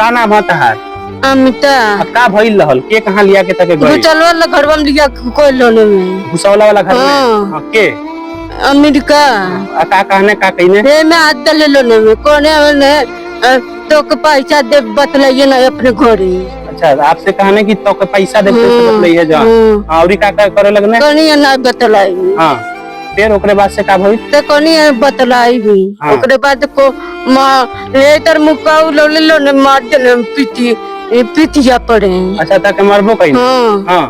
का नाम है तहार? अमिता का भइल रहल के कहां लिया के तके गई? भूचाल वाला घरवा में लिया कोई लोने में भूसावला वाला घर में हाँ। के अमेरिका का कहने का कहिने ये मैं हाथ डाले लोने में कोने ने तो के पैसा दे बतलाइए ना अपने घरे। अच्छा आपसे कहने की तो के पैसा देते से बतलाई है जा और का करे लगने कनी ना बतलाई। हां फिर ओकरे बाद से का भइल? ते कनी बतलाई भी ओकरे बाद को ले तर मुकाऊ लोले लोने मार देने पीतिया पड़े। अच्छा ताके मरबो कहीं हां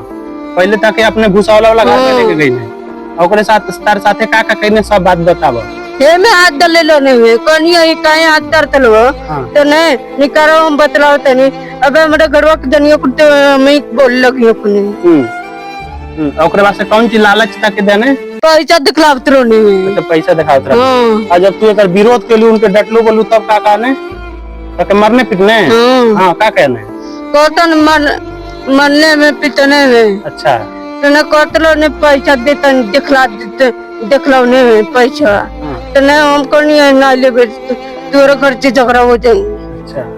पहले ताके अपने भूसावला वाला घर में लेके गई ने ओकरे साथ तार साथे का कहिने सब बात बताबो। हे में हाथ डाले लोने में कनिया ही काहे हाथ धरतलो तो ने निकारो हम बतलाओ तनी अब हमरे घरवा के जनियो को तो मैं बोल लगी अपने ओकरे बाद से कौन चीज लालच तक देने पैसा दिखलावत रोने में तो पैसा दिखावत रहे और जब तू एकर विरोध के लिए उनके डटलो बोलू तब का कहने ताके मरने पिटने हां का कहने कोतन मरने में पिटने में। अच्छा तो न कोतलो ने पैसा देता दिखलाने में पैसा तो न हमको नहीं ना लेबे तोरे घर से झगड़ा हो जाएंगे। अच्छा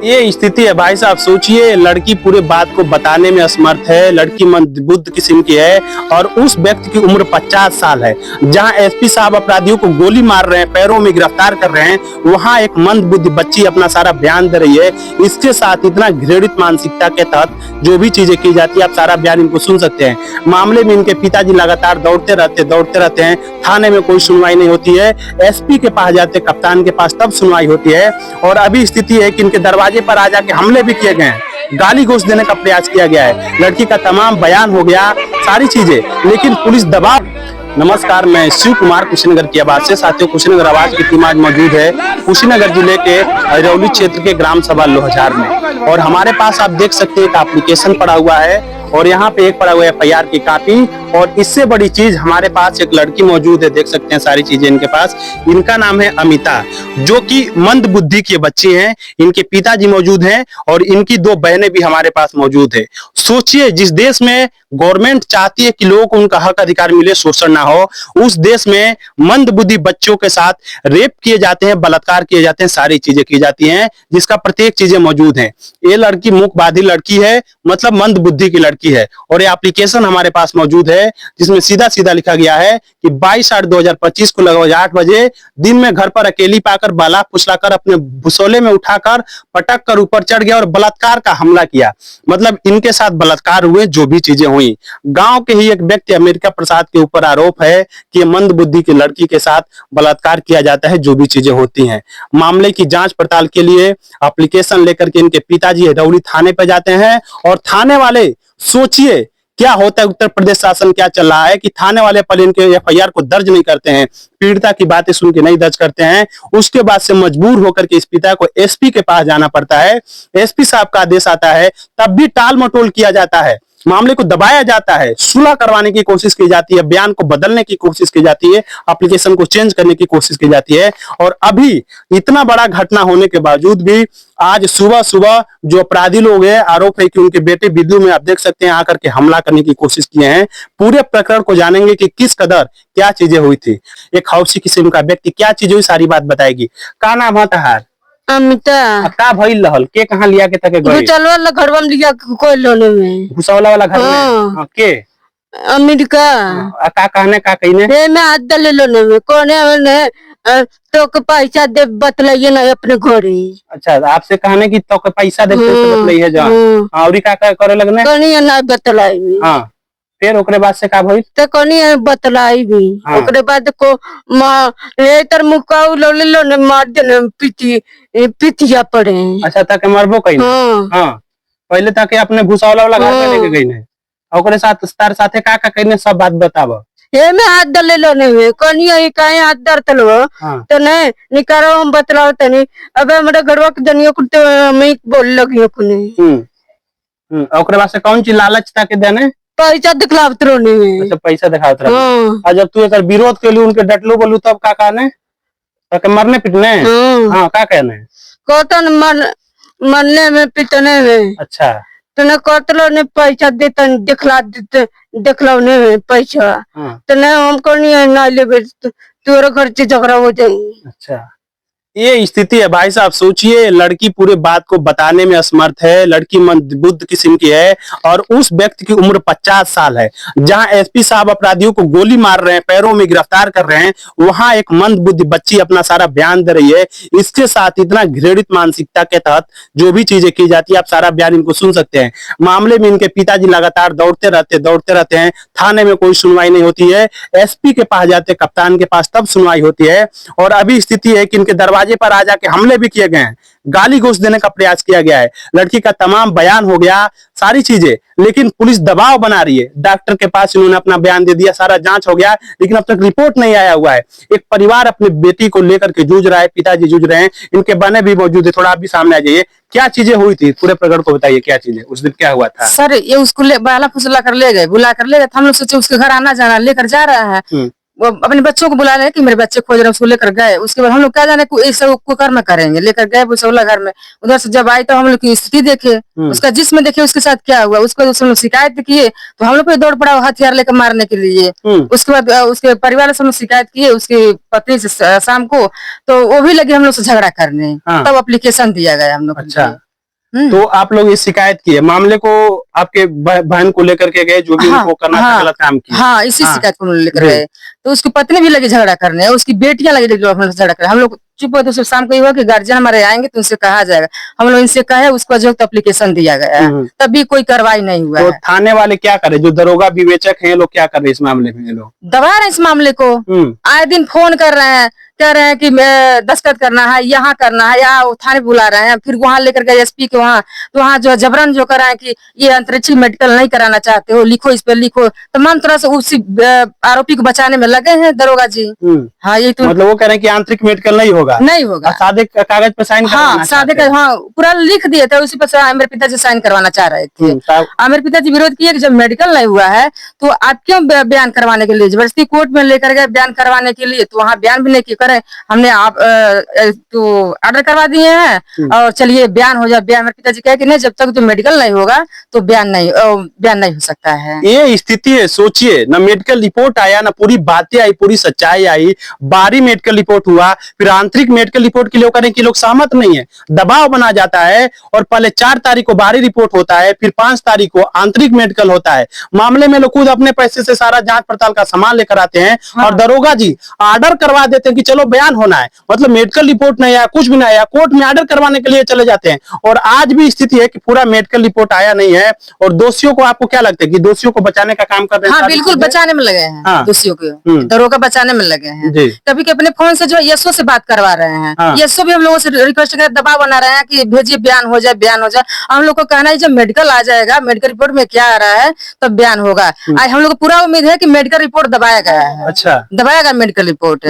ये स्थिति है भाई साहब, सोचिए लड़की पूरे बात को बताने में असमर्थ है, लड़की मंदबुद्ध किस्म की है और उस व्यक्ति की उम्र 50 साल है। जहां एसपी साहब अपराधियों को गोली मार रहे हैं, पैरों में गिरफ्तार कर रहे हैं, वहां एक मंदबुद्धि बच्ची अपना सारा बयान दे रही है। इसके साथ इतना घृणित मानसिकता के तहत जो भी चीजें की जाती है आप सारा बयान इनको सुन सकते हैं। मामले में इनके पिताजी लगातार दौड़ते रहते हैं, थाने में कोई सुनवाई नहीं होती है, एसपी के पास जाते, कप्तान के पास तब सुनवाई होती है। और अभी स्थिति है कि इनके दरवाजे पर आ जाके हमले भी किए गए हैं, गाली गलौज देने का प्रयास किया गया है, लड़की का तमाम बयान हो गया, सारी चीजें, लेकिन पुलिस दबाव। नमस्कार, मैं शिव कुमार कुशीनगर की आवाज से। साथियों कुशीनगर आवाज की टीम आज मौजूद है कुशीनगर जिले के अरौली क्षेत्र के ग्राम सभा लोहजार में और हमारे पास आप देख सकते हैं एक एप्लीकेशन पड़ा हुआ है और यहाँ पे एक पड़ा हुआ है FIR की कॉपी और इससे बड़ी चीज हमारे पास एक लड़की मौजूद है, देख सकते हैं सारी चीजें इनके पास। इनका नाम है अमिता जो कि मंद बुद्धि के बच्चे हैं, इनके पिताजी मौजूद हैं और इनकी 2 बहनें भी हमारे पास मौजूद है। सोचिए जिस देश में गवर्नमेंट चाहती है कि लोगों को उनका हक अधिकार मिले, शोषण ना हो, उस देश में मंद बुद्धि बच्चों के साथ रेप किए जाते हैं, बलात्कार किए जाते हैं, सारी चीजें की जाती हैं जिसका प्रत्येक चीजें मौजूद है। ये लड़की मूक बाधिर लड़की है, मतलब मंद बुद्धि की लड़की है और ये एप्लीकेशन हमारे पास मौजूद है जिसमें सीधा सीधा लिखा गया है कि 22/8/2025 को लगभग 8 बजे दिन में घर पर अकेली पाकर बाला फुसलाकर अपने भुसौले में उठाकर पटक कर ऊपर चढ़ गया और बलात्कार का हमला किया। मतलब इनके साथ बलात्कार हुए, जो भी चीजें हुई। गांव के ही एक व्यक्ति अमेरिका प्रसाद के ऊपर आरोप है कि मंद बुद्धि की लड़की के साथ बलात्कार किया जाता है, जो भी चीजें होती हैं। मामले की जांच पड़ताल के लिए एप्लीकेशन लेकर के इनके पिताजी हरौली थाने पर जाते हैं और थाने वाले, सोचिए क्या होता है, उत्तर प्रदेश शासन क्या चल रहा है कि थाने वाले पहले इनके FIR को दर्ज नहीं करते हैं, पीड़िता की बातें सुन के नहीं दर्ज करते हैं। उसके बाद से मजबूर होकर के इस पिता को SP के पास जाना पड़ता है। SP साहब का आदेश आता है, तब भी टाल मटोल किया जाता है, मामले को दबाया जाता है, सुलह करवाने की कोशिश की जाती है, बयान को बदलने की कोशिश की जाती है, एप्लीकेशन को चेंज करने की कोशिश की जाती है। और अभी इतना बड़ा घटना होने के बावजूद भी आज सुबह सुबह जो अपराधी लोग हैं, आरोप है कि उनके बेटे बिल्लू में आप देख सकते हैं आकर के हमला करने की कोशिश किए हैं। पूरे प्रकरण को जानेंगे कि किस कदर क्या चीजें हुई थी, एक हौसी किस्म का व्यक्ति क्या चीज हुई सारी बात बताएगी। का नाम है तहार? अमिता का भइल रहल के कहां लिया के तके गई? भूचाल वाला घरवा में लिया कोई लोने में भूसावला वाला घर में के अमेरिका का कहने का कहिने हे में हाथ डाले लोने में कोने ने तो के पैसा दे बतलाइए ना अपने घरे। अच्छा आपसे कहने की तो के पैसा देते से बतलाई है जा और का करे लगने कनी ना बतलाई। हां फिर ओकरे बाद से का भइल? तो कनी बतलाई भी ओकरे बाद को ले तर मुकाऊ लोले लोने मार देने पीतिया पड़े। अच्छा ताके मरबो कहीं हां पहले ताके अपने भूसावला वाला घर में लेके गई ने ओकरे साथ तार साथे का कहिने सब बात बताबो। हे में हाथ डाले लोने में कनिया ही काहे हाथ धरतलो तो ने निकारो हम बतलाओ तनी अब हमरे घरवा के जनियो को तो मैं बोल लगी अपने ओकरे बाद से कौन चीज लालच ताके देने पैसा दिखलावत रोने में। अच्छा पैसा दिखावत रहे और जब तू एकर विरोध के लिए उनके डटलो बोलू तब का कहने ताके मरने पिटने हां का कहने कोतन मरने में पिटने में। अच्छा तो न कोतलो ने पैसा देता दिखलाने में पैसा तो न हमको नहीं ना लेबे तोरे घर से झगड़ा हो जाएंगे। अच्छा ये स्थिति है भाई साहब, सोचिए लड़की पूरे बात को बताने में असमर्थ है, लड़की मंदबुद्ध किस्म की है और उस व्यक्ति की उम्र 50 साल है। जहां एसपी साहब अपराधियों को गोली मार रहे हैं, पैरों में गिरफ्तार कर रहे हैं, वहां एक मंदबुद्धि बच्ची अपना सारा बयान दे रही है। इसके साथ इतना घृणित मानसिकता के तहत जो भी चीजें की जाती है, आप सारा बयान इनको सुन सकते हैं। मामले में इनके पिताजी लगातार दौड़ते रहते हैं, थाने में कोई सुनवाई नहीं होती है, एसपी के पास जाते, कप्तान के पास तब सुनवाई होती है। और अभी स्थिति है कि इनके दरवाजे पर आ जाके हमले भी किए गए हैं, गाली घूस देने का प्रयास किया गया है, लड़की का तमाम बयान हो गया, सारी चीजें, लेकिन पुलिस दबाव बना रही है। डॉक्टर के पास इन्होंने अपना बयान दे दिया, सारा जांच हो गया, लेकिन अब तक रिपोर्ट नहीं आया हुआ है। एक परिवार अपनी बेटी को लेकर के जूझ रहा है, पिताजी जूझ रहे हैं, इनके बने भी मौजूद है। थोड़ा आप भी सामने आ जाइए, क्या चीजें हुई थी, पूरे प्रकरण को बताइए, क्या चीजें उस दिन क्या हुआ था? सर ये उसको बाला फुसला कर ले गए, बुला कर ले गए। हम लोग सोचे उसके घर आना जाना, लेकर जा रहा है। वो अपने बच्चों को बुला रहे हैं कि मेरे बच्चे खोज रहे हैं, उसको लेकर गए। उसके बाद हम लोग क्या जाने कुकर्म करेंगे, लेकर गए बुसौला घर में। उधर से जब आई तो हम लोग की स्थिति देखे, उसका जिस्म देखे, उसके साथ क्या हुआ। उसको हम लोग शिकायत किए तो हम लोग पे दौड़ पड़ा हथियार लेकर मारने के लिए। उसके बाद उसके परिवार से हम लोग शिकायत किए उसकी पत्नी से शाम को, तो वो भी लगे हम लोग से झगड़ा करने। तब एप्लीकेशन दिया गया हम लोग। अच्छा, तो आप लोग ये शिकायत की है, मामले को आपके बहन को लेकर के गए, जो भी उनको करना था गलत काम किया। हाँ, इसी शिकायत को लेकर गए। तो उसकी पत्नी भी लगी झगड़ा करने, उसकी बेटियां लगी झगड़ा करने। हम लोग चुप हुए तो शाम को ये हुआ कि गार्जियन हमारे आएंगे तो उनसे कहा जाएगा। हम लोग इनसे कहे, उसको जो एप्लीकेशन दिया गया है, तभी कोई कार्रवाई नहीं हुआ। तो है थाने वाले क्या करे, जो दरोगा विवेचक हैं, लोग क्या कर रहे हैं इस मामले में? लोग दबा रहे हैं इस मामले को, आए दिन फोन कर रहे हैं, कह रहे हैं कि मैं दस्तखत करना है, यहाँ करना है, यहाँ थाने बुला रहे हैं। फिर वहां लेकर गए एसपी के वहाँ, तो वहाँ जो जबरन जो कर रहे हैं कि ये अंतरिक्षी मेडिकल नहीं कराना चाहते हो, लिखो, इस पे लिखो। तमाम तरह से उसी आरोपी को बचाने में लगे हैं दरोगा जी। हाँ, ये तो मतलब वो कह रहे हैं कि आंतरिक मेडिकल नहीं होगा, नहीं होगा, सादे कागज पे साइन हाँ, सादे का, हाँ, पूरा लिख दिए थे, उसी पर मेरे पिताजी साइन करवाना चाह रहे थे। मेरे पिताजी विरोध किए कि जब मेडिकल नहीं हुआ है तो आप क्यों बयान करवाने के लिए जबरदस्ती कोर्ट में लेकर गए बयान करवाने के लिए? तो वहाँ बयान भी नहीं किए, करे हमने आप तो ऑर्डर करवा दिए हैं और चलिए बयान हो जाए। बयान मेरे पिताजी कहे कि नहीं, जब तक जो मेडिकल नहीं होगा तो बयान नहीं हो सकता है। ये स्थिति है, सोचिए, ना मेडिकल रिपोर्ट आया, ना पूरी बातें आई, पूरी सच्चाई आई। बाहरी मेडिकल रिपोर्ट हुआ, फिर आंतरिक मेडिकल रिपोर्ट के लिए करें कि लोग सहमत नहीं है, दबाव बना जाता है। और पहले 4 तारीख को बाहरी रिपोर्ट होता है, फिर 5 तारीख को आंतरिक मेडिकल होता है। मामले में लोग खुद अपने पैसे से सारा जांच पड़ताल का सामान लेकर आते हैं। हाँ। और दरोगा जी ऑर्डर करवा देते हैं कि चलो बयान होना है, मतलब मेडिकल रिपोर्ट नहीं आया, कुछ भी नहीं आया, कोर्ट में ऑर्डर करवाने के लिए चले जाते हैं। और आज भी स्थिति है कि पूरा मेडिकल रिपोर्ट आया नहीं है। और दोषियों को, आपको क्या लगता है कि दोषियों को बचाने का काम कर रहे हैं? हाँ, बिल्कुल बचाने में लगे हैं। हाँ। दोषियों को, दरोगा बचाने में लगे हैं। कभी अपने फोन से जो यशो से बात करवा रहे हैं। हाँ। यशो भी हम लोगों से रिक्वेस्ट कर दबाव बना रहे हैं कि भेजिए, बयान हो जाए, बयान हो जाए। हम लोग को कहना है जब मेडिकल आ जाएगा, मेडिकल रिपोर्ट में क्या आ रहा है तब बयान होगा। आज हम लोग को पूरा उम्मीद है कि मेडिकल रिपोर्ट दबाया गया है। अच्छा, दबाया गया मेडिकल रिपोर्ट,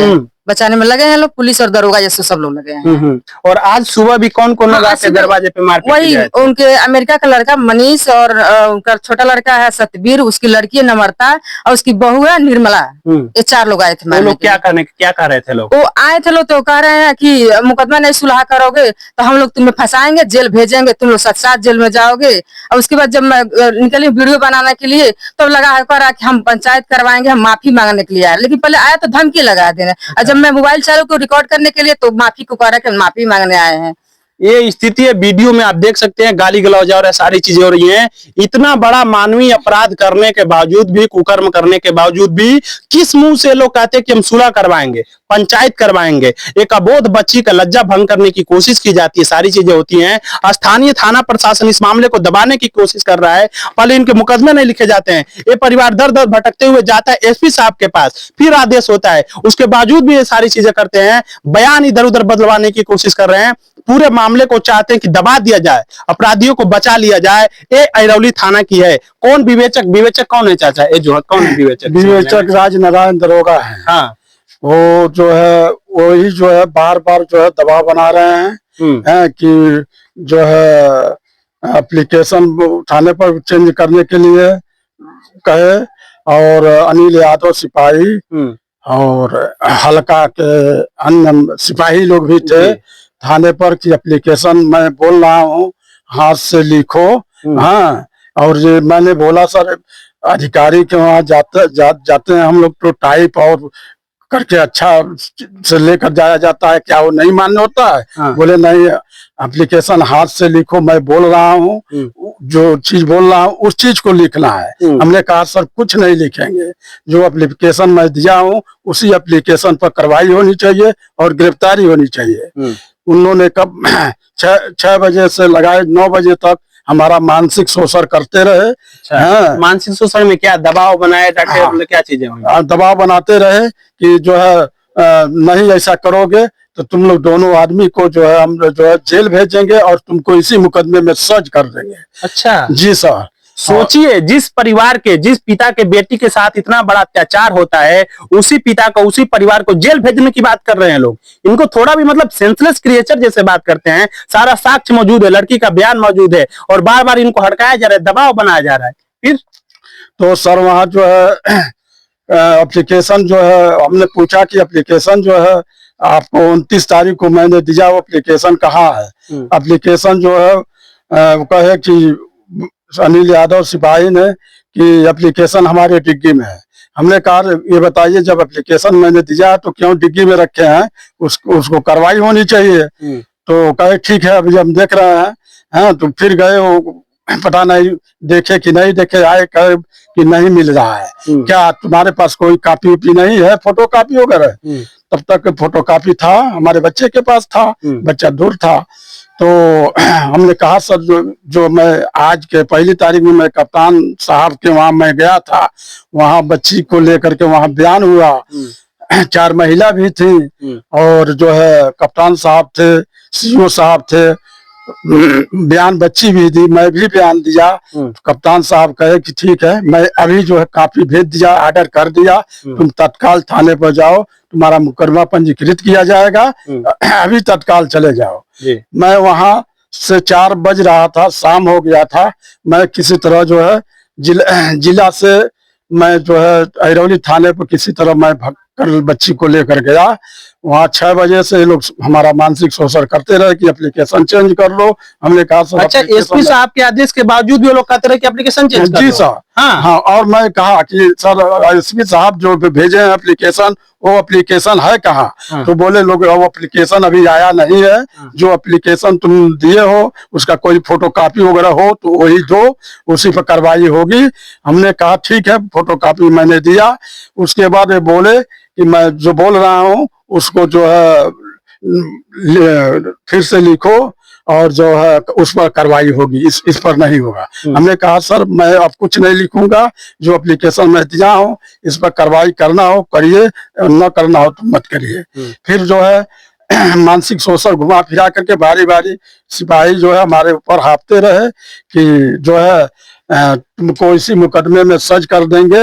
बचाने में लगे हैं लोग, पुलिस और दरोगा जैसे सब लोग लगे हैं। और आज सुबह भी कौन कौन लोग आके दरवाजे पे मारपीट? वही उनके अमेरिका का लड़का मनीष और उनका छोटा लड़का है सतबीर, उसकी लड़की है नम्रता और उसकी बहू है निर्मला। ये 4 लोग आए थे। वो लोग क्या कह रहे थे? लोग वो आए थे लोग तो कह रहे हैं कि मुकदमा नहीं सुलह करोगे तो हम लोग तुम्हें फंसाएंगे, जेल भेजेंगे, तुम लोग साथ जेल में जाओगे। और उसके बाद जब मैं निकली वीडियो बनाने के लिए तो लगा कि हम पंचायत करवाएंगे, हम माफी मांगने के लिए आए। लेकिन पहले आया तो धमकी लगा देने, जब मैं मोबाइल चालू को रिकॉर्ड करने के लिए तो माफी को कह रहा है कि माफी मांगने आए हैं। ये स्थिति है, वीडियो में आप देख सकते हैं, गाली गलौज और सारी चीजें हो रही हैं। इतना बड़ा मानवीय अपराध करने के बावजूद भी, कुकर्म करने के बावजूद भी, किस मुंह से लोग कहते हैं कि हम सुलह करवाएंगे, पंचायत करवाएंगे। एक अबोध बच्ची का लज्जा भंग करने की कोशिश की जाती है, सारी चीजें होती हैं। स्थानीय थाना प्रशासन इस मामले को दबाने की कोशिश कर रहा है। पहले इनके मुकदमे नहीं लिखे जाते हैं, ये परिवार दर दर भटकते हुए जाता है एसपी साहब के पास, फिर आदेश होता है, उसके बावजूद भी ये सारी चीजें करते हैं। बयान इधर उधर बदलवाने की कोशिश कर रहे हैं। पूरे मामले को चाहते हैं कि दबा दिया जाए, अपराधियों को बचा लिया जाए। ये अरौली थाना की है। कौन विवेचक कौन है चाचा? ये जो है कौन है विवेचक? राजनारायण दरोगा है। हाँ, वो जो है वही जो है बार बार जो है दबाव बना रहे हैं कि जो है एप्लीकेशन उठाने पर चेंज करने के लिए कहे। और अनिल यादव सिपाही और हल्का के अन्य सिपाही लोग भी थे थाने पर कि एप्लीकेशन मैं बोल रहा हूँ, हाथ से लिखो। हाँ, और ये मैंने बोला सर अधिकारी के वहाँ जाते हैं हम लोग तो टाइप और करके अच्छा से लेकर जाया जाता है, क्या वो नहीं मान्य होता है? हाँ। बोले नहीं, एप्लीकेशन हाथ से लिखो, मैं बोल रहा हूँ, जो चीज बोल रहा हूँ उस चीज को लिखना है। हमने कहा सर कुछ नहीं लिखेंगे, जो एप्लीकेशन मैं दिया हूँ उसी एप्लीकेशन पर कार्रवाई होनी चाहिए और गिरफ्तारी होनी चाहिए। उन्होंने कब 6 बजे से लगाए 9 बजे तक हमारा मानसिक शोषण करते रहे। अच्छा। मानसिक शोषण में क्या दबाव बनाए डांटे? हाँ। मतलब क्या चीजें हुई? दबाव बनाते रहे कि जो है नहीं ऐसा करोगे तो तुम लोग दोनों आदमी को जो है हम जो है जेल भेजेंगे और तुमको इसी मुकदमे में सज कर देंगे। अच्छा जी सर। सोचिए, जिस परिवार के, जिस पिता के बेटी के साथ इतना बड़ा अत्याचार होता है, उसी पिता को, उसी परिवार को जेल भेजने की बात कर रहे हैं लोग। इनको थोड़ा भी मतलब सेंसलेस क्रिएचर जैसे बात करते हैं। सारा साक्ष्य मौजूद है, लड़की का बयान मौजूद है और बार बार इनको हड़काया जा रहा है, दबाव बनाया जा रहा है। फिर तो सर वहाँ जो है एप्लीकेशन जो है, हमने पूछा कि एप्लीकेशन जो है आपको 29 तारीख को मैंने दिया, वो एप्लीकेशन कहाँ है? एप्लीकेशन जो है वो कहे कि अनिल यादव सिपाही ने कि एप्लीकेशन हमारे डिग्गी में है। हमने कहा ये बताइए, जब एप्लीकेशन मैंने दिया तो क्यों डिग्गी में रखे हैं? उसको कार्रवाई होनी चाहिए। तो कहे ठीक है, अभी हम देख रहे हैं। हाँ, तो फिर गए, वो पता नहीं देखे कि नहीं देखे, आए कहे कि नहीं मिल रहा है। क्या तुम्हारे पास कोई कॉपी उपी नहीं है, फोटो कॉपी वगैरह? तब तक फोटो कॉपी था, हमारे बच्चे के पास था, बच्चा दूर था। तो हमने कहा सर जो मैं आज के 1 तारीख में मैं कप्तान साहब के वहां मैं गया था, वहां बच्ची को लेकर के वहां बयान हुआ, 4 महिला भी थी और जो है कप्तान साहब थे, सीओ साहब थे, बयान बच्ची भी दी, मैं भी बयान दिया। कप्तान साहब कहे कि ठीक है, मैं अभी जो है कॉपी भेज दिया, ऑर्डर कर दिया, तुम तत्काल थाने पर जाओ, तुम्हारा मुकदमा पंजीकृत किया जाएगा, अभी तत्काल चले जाओ। मैं वहां से 4 बज रहा था, शाम हो गया था। मैं किसी तरह जो है जिला से मैं जो है अहिरौली थाने पर किसी तरह मैं भाग कर बच्ची को लेकर गया। वहाँ 6 बजे से ये लोग हमारा मानसिक शोषण करते रहे कि एप्लीकेशन चेंज कर लो। हमने कहा सर, अच्छा, एसपी साहब के आदेश के बावजूद भी वो लोग कहते रहे कि एप्लीकेशन चेंज कर जी लो। सर। हाँ, और मैं कहा कि सर एसपी साहब जो भेजे हैं एप्लीकेशन, वो एप्लीकेशन है कहाँ? तो बोले लोग वो एप्लीकेशन अभी आया नहीं है, जो एप्लीकेशन तुम दिए हो उसका कोई फोटो कॉपी वगैरह हो तो वही दो, उसी पर कार्रवाई होगी। हमने कहा ठीक है, फोटो कॉपी मैंने दिया। उसके बाद ये बोले कि मैं जो बोल रहा हूँ उसको जो है फिर से लिखो और जो है उस पर कार्रवाई होगी, इस पर नहीं होगा। हमने कहा सर मैं अब कुछ नहीं लिखूंगा, जो एप्लीकेशन मैं दिया हूँ इस पर कार्रवाई करना हो करिए, न करना हो तो मत करिए। फिर जो है मानसिक शोषण घुमा फिरा करके बारी बारी सिपाही जो है हमारे ऊपर हाँफते रहे कि जो है तुमको इसी मुकदमे में सज कर देंगे।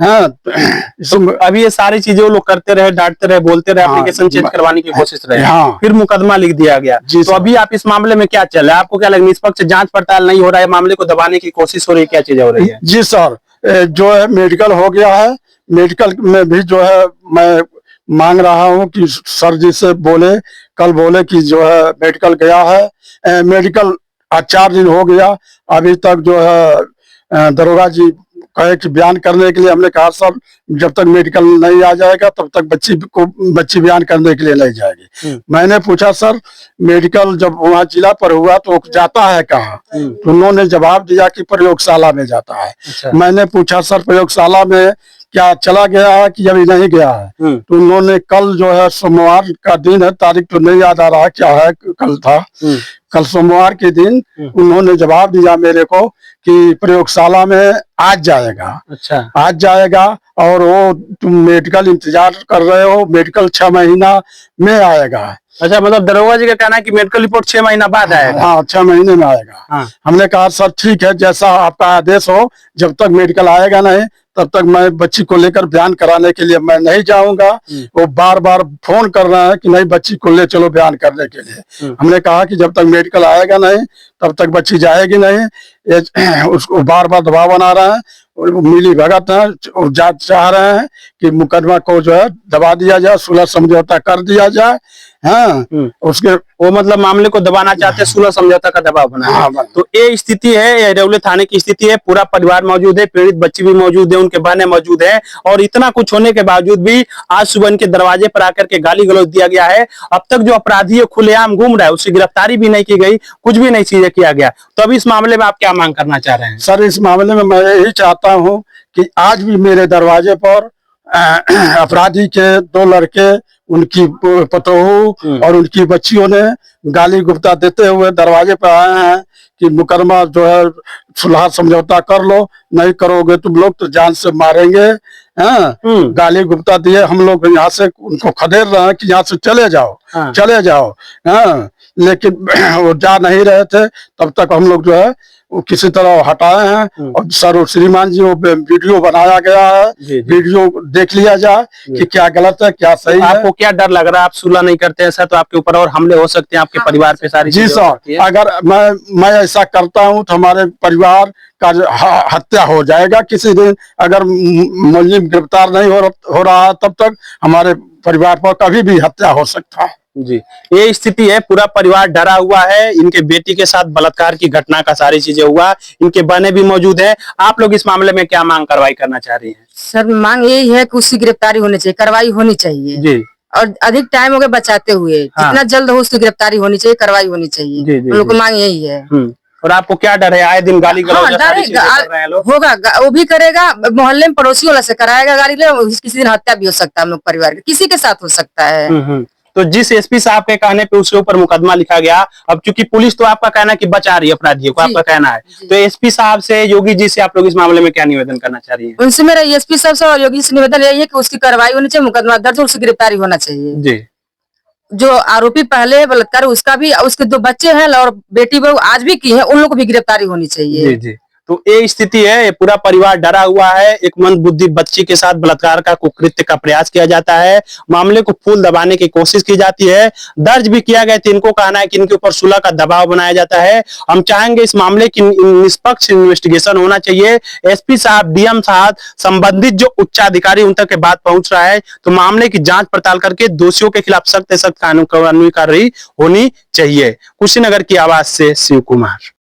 हाँ, तो अभी ये सारी चीजें वो लोग करते रहे, डांटते रहे, बोलते रहे, एप्लीकेशन चेंज करवाने की कोशिश रहे। हाँ, फिर मुकदमा लिख दिया गया। तो अभी आप इस मामले में क्या चल रहा है? आपको क्या लगे, निष्पक्ष जांच पड़ताल नहीं हो रहा है, मामले को दबाने की कोशिश हो रही है, क्या चीज हो रही है? जी सर, जो है मेडिकल हो गया है, मेडिकल में भी जो है मैं मांग रहा हूँ कि सर जी से बोले, कल बोले कि जो है मेडिकल गया है, मेडिकल 4 दिन हो गया, अभी तक जो है दरोगा जी कहे कि बयान करने के लिए। हमने कहा सर जब तक मेडिकल नहीं आ जाएगा तब तक बच्ची बयान करने के लिए नहीं जाएगी। मैंने पूछा सर मेडिकल जब वहाँ जिला पर हुआ तो जाता है कहाँ? तो उन्होंने जवाब दिया कि प्रयोगशाला में जाता है। अच्छा। मैंने पूछा सर प्रयोगशाला में क्या चला गया है कि अभी नहीं गया है? तो उन्होंने कल जो है सोमवार का दिन है, तारीख तो नहीं याद आ रहा क्या है, कल था, कल सोमवार के दिन उन्होंने जवाब दिया मेरे को कि प्रयोगशाला में आज जाएगा। अच्छा, आज जाएगा और वो तुम मेडिकल इंतजार कर रहे हो, मेडिकल 6 महीना में आएगा। अच्छा, मतलब दरोगा जी का कहना है कि मेडिकल रिपोर्ट 6 महीना बाद आएगा। हाँ, 6 महीने में आएगा। हाँ। हमने कहा सर ठीक है, जैसा आपका आदेश हो, जब तक मेडिकल आएगा नहीं तब तक मैं बच्ची को लेकर बयान कराने के लिए मैं नहीं जाऊंगा। वो बार बार फोन कर रहे हैं कि नहीं बच्ची को ले चलो बयान करने के लिए। हमने कहा कि जब तक मेडिकल आएगा नहीं तब तक बच्ची जाएगी नहीं। उसको बार बार दबाव बना रहे हैं, मिली भगत है, जांच चाह रहे हैं कि मुकदमा को जो है दबा दिया जाए, सुलह समझौता कर दिया जाए। हाँ उसके वो मतलब मामले को दबाना चाहते हैं, सुलह समझौता का दबाव बना हाँ, है। तो ये स्थिति है, ये रेवले थाने की स्थिति है। पूरा परिवार मौजूद है, पीड़ित बच्ची भी मौजूद है, उनके बहनें मौजूद है, और इतना कुछ होने के बावजूद भी आज सुबह इनके दरवाजे पर आकर के गाली गलौज दिया गया है। अब तक जो अपराधी खुलेआम घूम रहा है, उसकी गिरफ्तारी भी नहीं की गई, कुछ भी नहीं चीजें किया गया। तो अब इस मामले में आप क्या मांग करना चाह रहे हैं? सर इस मामले में मैं यही चाहता हूँ कि आज भी मेरे दरवाजे पर अपराधी के 2 लड़के, उनकी पतोहू और उनकी बच्चियों ने गाली गुप्ता देते हुए दरवाजे पर आए हैं कि मुकदमा जो है सुलह समझौता कर लो, नहीं करोगे तुम लोग तो जान से मारेंगे। गाली गुप्ता दिए, हम लोग यहाँ से उनको खदेड़ रहे हैं कि यहाँ से चले जाओ, चले जाओ। लेकिन वो जा नहीं रहे थे, तब तक हम लोग जो है वो किसी तरह हटाए हैं। और सर श्रीमान जी वो वीडियो बनाया गया है, वीडियो देख लिया जाए कि क्या गलत है क्या सही है। आपको क्या डर लग रहा है? आप सुलह नहीं करते हैं सर तो आपके ऊपर और हमले हो सकते हैं, आपके परिवार पे सारी जी सर, अगर मैं ऐसा करता हूं तो हमारे परिवार का हत्या हो जाएगा किसी दिन। अगर मुलजिम गिरफ्तार नहीं हो रहा तब तक हमारे परिवार पर कभी भी हत्या हो सकता है। जी, ये स्थिति है, पूरा परिवार डरा हुआ है। इनके बेटी के साथ बलात्कार की घटना का सारी चीजें हुआ, इनके बहनें भी मौजूद है। आप लोग इस मामले में क्या मांग कार्रवाई करना चाह रही हैं? सर मांग यही है कि उसकी गिरफ्तारी होनी चाहिए, कार्रवाई होनी चाहिए जी, और अधिक टाइम हो गया बचाते हुए, जितना जल्द हो उसकी गिरफ्तारी होनी चाहिए, कार्रवाई होनी चाहिए। हम लोग की मांग यही है। और आपको क्या डर है? आए दिन गाली गलौज सारी चीजें कर रहे हैं लोग। होगा, वो भी करेगा, मोहल्ले में पड़ोसियों वाला से कराएगा गाली ले, किसी दिन हत्या भी हो सकता है हम लोग परिवार के, किसी के साथ हो सकता है। तो जिस एसपी साहब के कहने पे उसके ऊपर मुकदमा लिखा गया, अब चूंकि पुलिस तो आपका कहना है कि बचा रही है अपराधियों को, आपका कहना है, तो एसपी साहब से, योगी जी से आप लोग इस मामले में क्या निवेदन करना चाह रही हैं? उनसे मेरा एसपी साहब से और योगी से निवेदन यही है कि उसकी कार्रवाई होनी चाहिए, मुकदमा दर्ज हो, उसकी गिरफ्तारी होना चाहिए। जी, जो आरोपी पहले बलात्कार उसका भी, उसके 2 बच्चे हैं और बेटी बहू आज भी की है, उन लोगों को भी गिरफ्तारी होनी चाहिए। जी, जी। तो ये स्थिति है, ये पूरा परिवार डरा हुआ है। एक मंदबुद्धि बच्ची के साथ बलात्कार का कुकृत्य का प्रयास किया जाता है, मामले को फूल दबाने की कोशिश की जाती है, दर्ज भी किया गया। इनको कहना है कि इनके ऊपर सुलह का दबाव बनाया जाता है। हम चाहेंगे इस मामले की निष्पक्ष इन्वेस्टिगेशन होना चाहिए। एसपी साहब, डीएम साहब, संबंधित जो उच्चाधिकारी उन तक बात पहुंच रहा है, तो मामले की जांच पड़ताल करके दोषियों के खिलाफ सख्त से सख्त कानूनी कार्रवाई होनी चाहिए। कुशीनगर की आवाज से शिव कुमार।